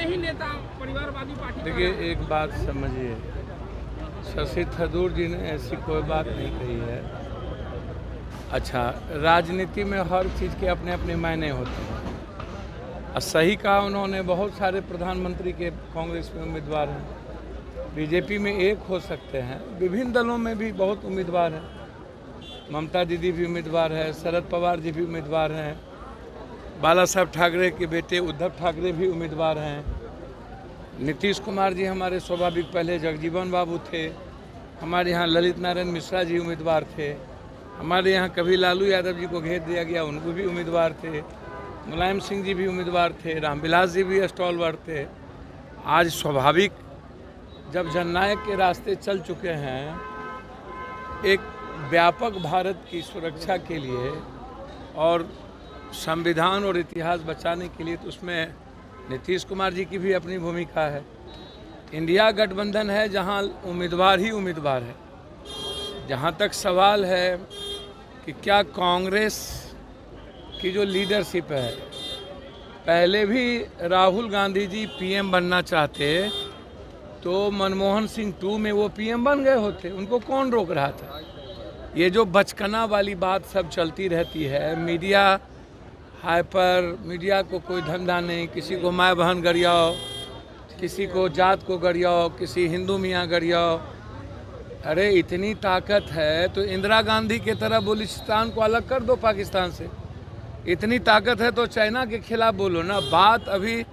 ही नेता परिवारवादी पार्टी। देखिए, एक बात समझिए, शशि थरूर जी ने ऐसी कोई बात नहीं कही है। अच्छा, राजनीति में हर चीज़ के अपने अपने मायने होते हैं। और सही कहा उन्होंने, बहुत सारे प्रधानमंत्री के कांग्रेस में उम्मीदवार हैं, बीजेपी में एक हो सकते हैं, विभिन्न दलों में भी बहुत उम्मीदवार हैं। ममता दीदी भी उम्मीदवार है, शरद पवार जी भी उम्मीदवार हैं, बाला साहब ठाकरे के बेटे उद्धव ठाकरे भी उम्मीदवार हैं, नीतीश कुमार जी हमारे स्वाभाविक पहले जगजीवन बाबू थे, हमारे यहाँ ललित नारायण मिश्रा जी उम्मीदवार थे, हमारे यहाँ कभी लालू यादव जी को घेर दिया गया, उनको भी उम्मीदवार थे, मुलायम सिंह जी भी उम्मीदवार थे, रामविलास जी भी स्टॉलवर्ड थे। आज स्वाभाविक जब जननायक के रास्ते चल चुके हैं, एक व्यापक भारत की सुरक्षा के लिए और संविधान और इतिहास बचाने के लिए, तो उसमें नीतीश कुमार जी की भी अपनी भूमिका है। इंडिया गठबंधन है जहां उम्मीदवार ही उम्मीदवार है। जहां तक सवाल है कि क्या कांग्रेस की जो लीडरशिप है, पहले भी राहुल गांधी जी पीएम बनना चाहते तो मनमोहन सिंह 2 में वो पीएम बन गए होते, उनको कौन रोक रहा था। ये जो बचकाना वाली बात सब चलती रहती है, मीडिया हाइपर, मीडिया को कोई धंधा नहीं, किसी को माँ बहन गरियाओ, किसी को जात को गरियाओ, किसी हिंदू मियाँ गरियाओ। अरे इतनी ताकत है तो इंदिरा गांधी की तरह बलूचिस्तान को अलग कर दो पाकिस्तान से। इतनी ताकत है तो चाइना के खिलाफ बोलो ना। बात अभी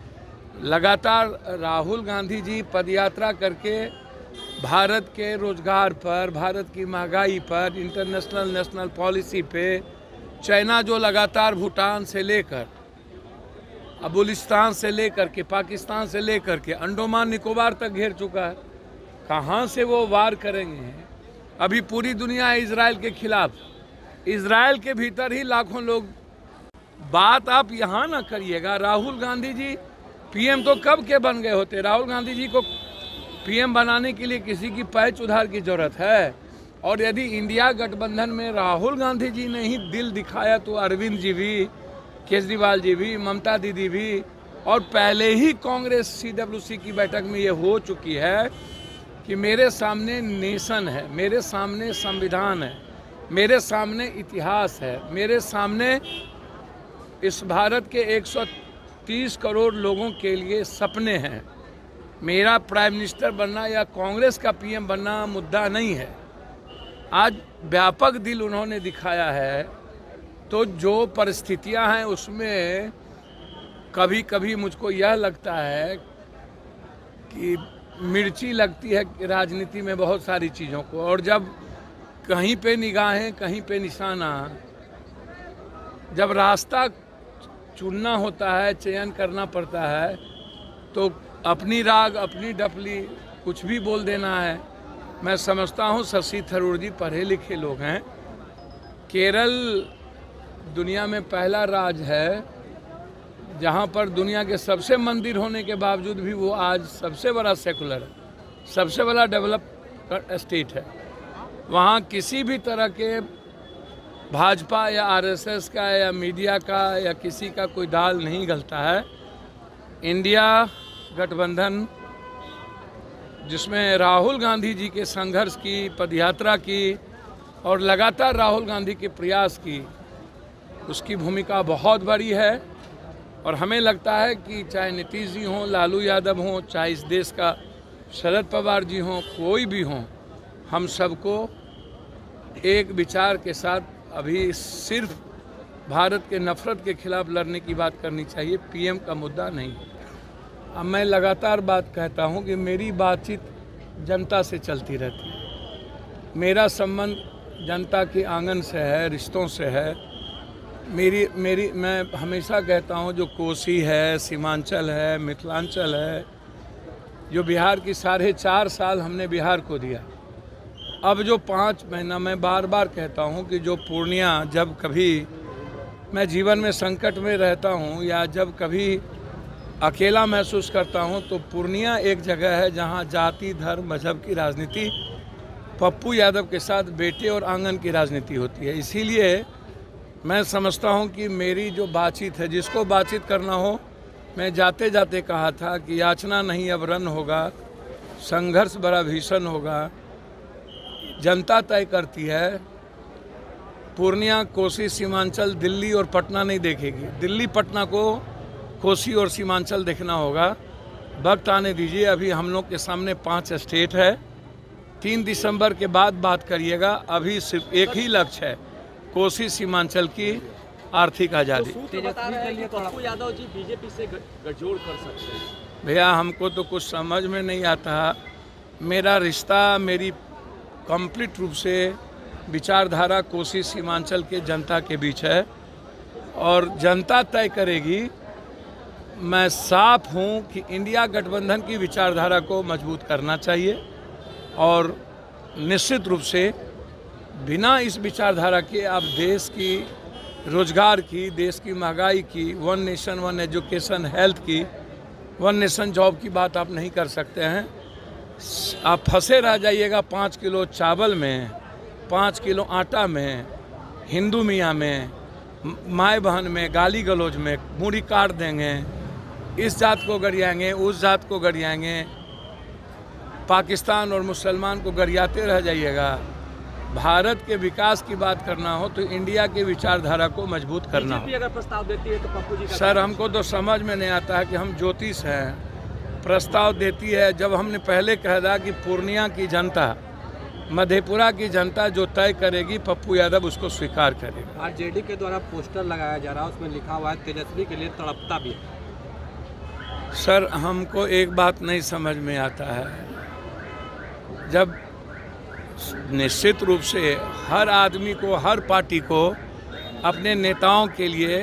लगातार राहुल गांधी जी पदयात्रा करके भारत के रोजगार पर, भारत की महंगाई पर, इंटरनेशनल नेशनल पॉलिसी पे, चाइना जो लगातार भूटान से लेकर बलूचिस्तान से लेकर के, पाकिस्तान से लेकर के अंडमान निकोबार तक घेर चुका है, कहाँ से वो वार करेंगे। अभी पूरी दुनिया है इजराइल के खिलाफ, इजराइल के भीतर ही लाखों लोग। बात आप यहाँ ना करिएगा। राहुल गांधी जी पीएम तो कब के बन गए होते। राहुल गांधी जी को पीएम बनाने के लिए किसी की पैच उधार की जरूरत है। और यदि इंडिया गठबंधन में राहुल गांधी जी ने ही दिल दिखाया तो अरविंद जी भी, केजरीवाल जी भी, ममता दीदी भी, और पहले ही कांग्रेस CWC की बैठक में ये हो चुकी है कि मेरे सामने नेशन है, मेरे सामने संविधान है, मेरे सामने इतिहास है, मेरे सामने इस भारत के 130 करोड़ लोगों के लिए सपने हैं। मेरा प्राइम मिनिस्टर बनना या कांग्रेस का पीएम बनना मुद्दा नहीं है। आज व्यापक दिल उन्होंने दिखाया है। तो जो परिस्थितियां हैं उसमें कभी कभी मुझको यह लगता है कि मिर्ची लगती है राजनीति में बहुत सारी चीज़ों को, और जब कहीं पे निगाहें, कहीं पे निशाना, जब रास्ता चुनना होता है, चयन करना पड़ता है, तो अपनी राग, अपनी डफली, कुछ भी बोल देना है। मैं समझता हूँ शशि थरूर जी पढ़े लिखे लोग हैं। केरल दुनिया में पहला राज्य है जहाँ पर दुनिया के सबसे मंदिर होने के बावजूद भी वो आज सबसे बड़ा सेकुलर है, सबसे बड़ा डेवलप स्टेट है। वहाँ किसी भी तरह के भाजपा या RSS का या मीडिया का या किसी का कोई दाल नहीं गलता है। इंडिया गठबंधन जिसमें राहुल गांधी जी के संघर्ष की, पदयात्रा की और लगातार राहुल गांधी के प्रयास की, उसकी भूमिका बहुत बड़ी है। और हमें लगता है कि चाहे नीतीश जी हों, लालू यादव हों, चाहे इस देश का शरद पवार जी हों, कोई भी हों, हम सबको एक विचार के साथ अभी सिर्फ भारत के नफरत के खिलाफ लड़ने की बात करनी चाहिए, पीएम का मुद्दा नहीं। अब मैं लगातार बात कहता हूं कि मेरी बातचीत जनता से चलती रहती है। मेरा संबंध जनता के आंगन से है, रिश्तों से है। मैं हमेशा कहता हूं जो कोसी है, सीमांचल है, मिथिलांचल है, जो बिहार की 4.5 साल हमने बिहार को दिया, अब जो 5 महीना, मैं बार बार कहता हूं कि जो पूर्णिया, जब कभी मैं जीवन में संकट में रहता हूं या जब कभी अकेला महसूस करता हूं, तो पूर्णिया एक जगह है जहां जाति, धर्म, मजहब की राजनीति पप्पू यादव के साथ बेटे और आंगन की राजनीति होती है। इसीलिए मैं समझता हूं कि मेरी जो बातचीत है, जिसको बातचीत करना हो मैं जाते जाते कहा था कि याचना नहीं अब रन होगा, संघर्ष बड़ा भीषण होगा। जनता तय करती है। पूर्णिया, कोसी, सीमांचल, दिल्ली और पटना नहीं देखेगी। दिल्ली पटना को कोसी और सीमांचल देखना होगा। वक्त आने दीजिए। अभी हम लोग के सामने 5 स्टेट है। 3 दिसंबर के बाद बात करिएगा। अभी सिर्फ एक ही लक्ष्य है, कोसी सीमांचल की आर्थिक आज़ादी। बता रहे हैं कि पप्पू यादव जी बीजेपी से गठजोड़ कर सकते हैं। भैया हमको तो कुछ समझ में नहीं आता। मेरा रिश्ता मेरी कंप्लीट रूप से विचारधारा कोसी सीमांचल के जनता के बीच है और जनता तय करेगी। मैं साफ हूं कि इंडिया गठबंधन की विचारधारा को मजबूत करना चाहिए और निश्चित रूप से बिना इस विचारधारा के आप देश की रोजगार की, देश की महंगाई की, 1 नेशन 1 एजुकेशन, हेल्थ की, 1 नेशन जॉब की बात आप नहीं कर सकते हैं। आप फंसे रह जाइएगा 5 किलो चावल में, 5 किलो आटा में, हिंदू मियाँ में, माए बहन में, गाली गलौज में, मूड़ी काट देंगे, इस जात को गरियाएंगे, उस जात को गरियाएंगे, पाकिस्तान और मुसलमान को गरियाते रह जाइएगा। भारत के विकास की बात करना हो तो इंडिया की विचारधारा को मजबूत करना हो। अगर प्रस्ताव देती है तो पप्पू जी का सर हमको तो समझ में नहीं आता है कि हम ज्योतिष हैं। प्रस्ताव देती है जब हमने पहले कह दिया कि पूर्णिया की जनता, मधेपुरा की जनता जो तय करेगी, पप्पू यादव उसको स्वीकार करेगा। आरजेडी के द्वारा पोस्टर लगाया जा रहा है, उसमें लिखा हुआ है तेजस्वी के लिए तड़पता भी। सर हमको एक बात नहीं समझ में आता है, जब निश्चित रूप से हर आदमी को, हर पार्टी को अपने नेताओं के लिए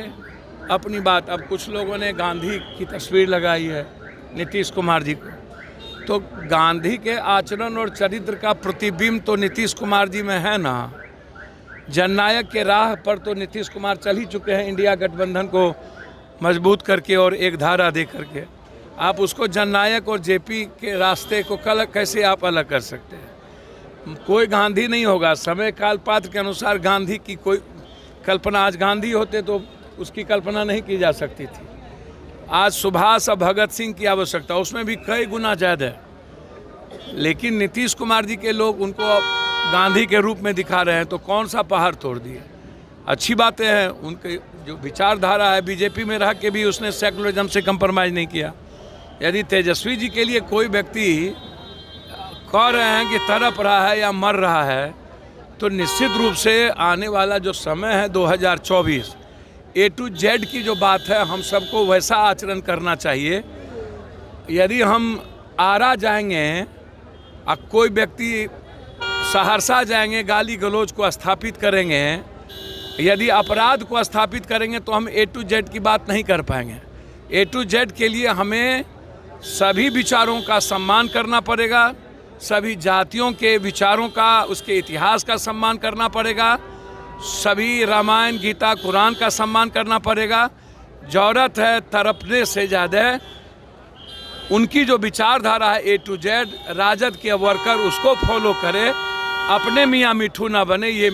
अपनी बात, अब कुछ लोगों ने गांधी की तस्वीर लगाई है नीतीश कुमार जी को, तो गांधी के आचरण और चरित्र का प्रतिबिंब तो नीतीश कुमार जी में है ना। जननायक के राह पर तो नीतीश कुमार चल ही चुके हैं, इंडिया गठबंधन को मजबूत करके और एक धारा दे करके। आप उसको जननायक और जेपी के रास्ते को कैसे आप अलग कर सकते हैं? कोई गांधी नहीं होगा। समय काल पात्र के अनुसार गांधी की कोई कल्पना, आज गांधी होते तो उसकी कल्पना नहीं की जा सकती थी। आज सुभाष और भगत सिंह की आवश्यकता, उसमें भी कई गुना ज़्यादा है। लेकिन नीतीश कुमार जी के लोग उनको गांधी के रूप में दिखा रहे हैं, तो कौन सा पहाड़ तोड़ दिए। अच्छी बातें हैं, उनके जो विचारधारा है, बीजेपी में रह के भी उसने सेकुलरिज्म से कंप्रोमाइज़ नहीं किया। यदि तेजस्वी जी के लिए कोई व्यक्ति कह रहे हैं कि तड़प रहा है या मर रहा है, तो निश्चित रूप से आने वाला जो समय है 2024, A to Z की जो बात है, हम सबको वैसा आचरण करना चाहिए। यदि हम आरा जाएंगे और कोई व्यक्ति सहरसा जाएंगे, गाली गलौज को स्थापित करेंगे, यदि अपराध को स्थापित करेंगे, तो हम A to Z की बात नहीं कर पाएंगे। A to Z के लिए हमें सभी विचारों का सम्मान करना पड़ेगा, सभी जातियों के विचारों का, उसके इतिहास का सम्मान करना पड़ेगा, सभी रामायण, गीता, कुरान का सम्मान करना पड़ेगा। जरूरत है तड़पने से ज़्यादा उनकी जो विचारधारा है A to Z, राजद के वर्कर उसको फॉलो करे, अपने मियाँ मिठू ना बने। ये